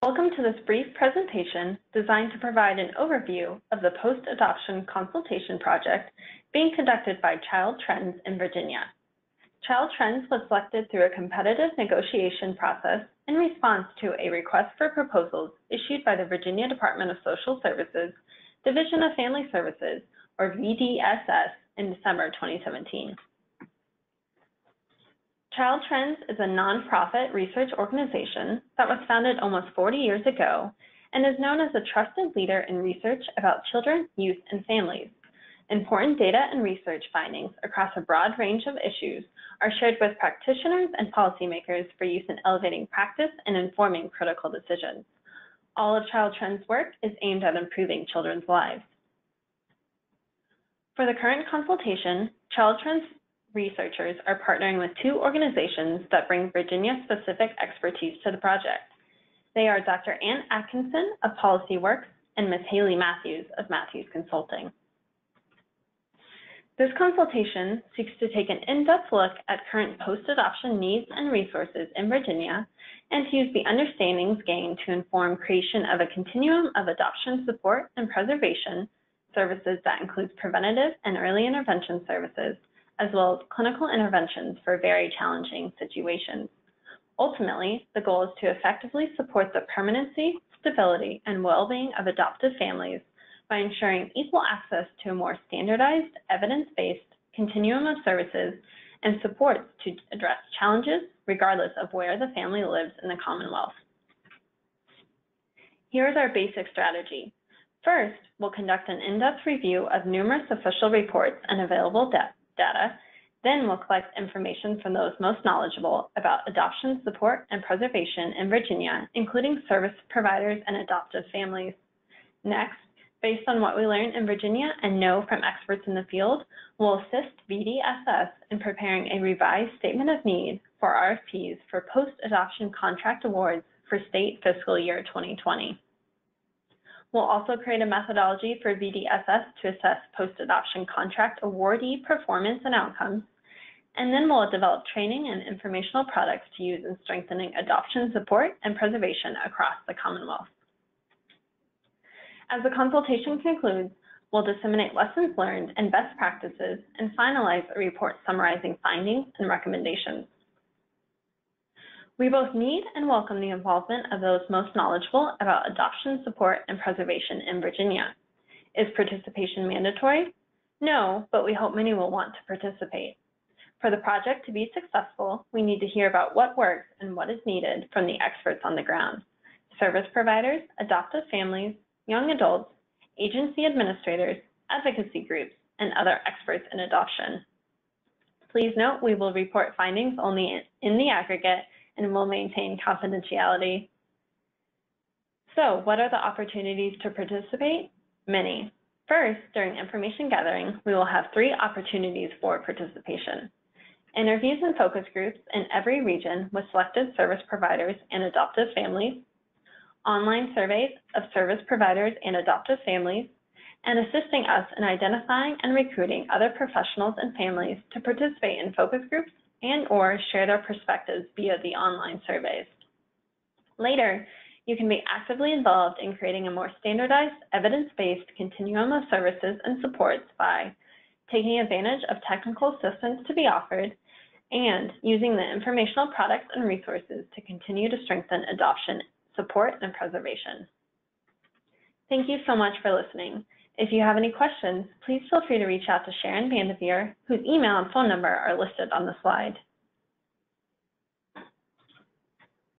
Welcome to this brief presentation designed to provide an overview of the Post-Adoption Consultation Project being conducted by Child Trends in Virginia. Child Trends was selected through a competitive negotiation process in response to a request for proposals issued by the Virginia Department of Social Services, Division of Family Services, or VDSS, in December 2017. Child Trends is a nonprofit research organization that was founded almost 40 years ago and is known as a trusted leader in research about children, youth, and families. Important data and research findings across a broad range of issues are shared with practitioners and policymakers for use in elevating practice and informing critical decisions. All of Child Trends' work is aimed at improving children's lives. For the current consultation, Child Trends researchers are partnering with two organizations that bring Virginia-specific expertise to the project. They are Dr. Ann Atkinson of PolicyWorks and Ms. Hayley Mathews of Mathews Consulting. This consultation seeks to take an in-depth look at current post-adoption needs and resources in Virginia and to use the understandings gained to inform creation of a continuum of adoption support and preservation services that includes preventative and early intervention services, as well as clinical interventions for very challenging situations. Ultimately, the goal is to effectively support the permanency, stability, and well-being of adoptive families by ensuring equal access to a more standardized, evidence-based continuum of services and supports to address challenges regardless of where the family lives in the Commonwealth. Here is our basic strategy. First, we'll conduct an in-depth review of numerous official reports and available data. Then we'll collect information from those most knowledgeable about adoption support and preservation in Virginia, including service providers and adoptive families. Next, based on what we learn in Virginia and know from experts in the field, we'll assist VDSS in preparing a revised statement of need for RFPs for post-adoption contract awards for state fiscal year 2020. We'll also create a methodology for VDSS to assess post-adoption contract awardee performance and outcomes, and then we'll develop training and informational products to use in strengthening adoption support and preservation across the Commonwealth. As the consultation concludes, we'll disseminate lessons learned and best practices and finalize a report summarizing findings and recommendations. We both need and welcome the involvement of those most knowledgeable about adoption support and preservation in Virginia. Is participation mandatory? No, but we hope many will want to participate. For the project to be successful, we need to hear about what works and what is needed from the experts on the ground: service providers, adoptive families, young adults, agency administrators, advocacy groups, and other experts in adoption. Please note we will report findings only in the aggregate and will maintain confidentiality. So, what are the opportunities to participate? Many. First, during information gathering, we will have 3 opportunities for participation: interviews and focus groups in every region with selected service providers and adoptive families, online surveys of service providers and adoptive families, and assisting us in identifying and recruiting other professionals and families to participate in focus groups and/or share their perspectives via the online surveys. Later, you can be actively involved in creating a more standardized, evidence-based continuum of services and supports by taking advantage of technical assistance to be offered and using the informational products and resources to continue to strengthen adoption, support, and preservation. Thank you so much for listening. If you have any questions, please feel free to reach out to Sharon Vandeveer, whose email and phone number are listed on the slide.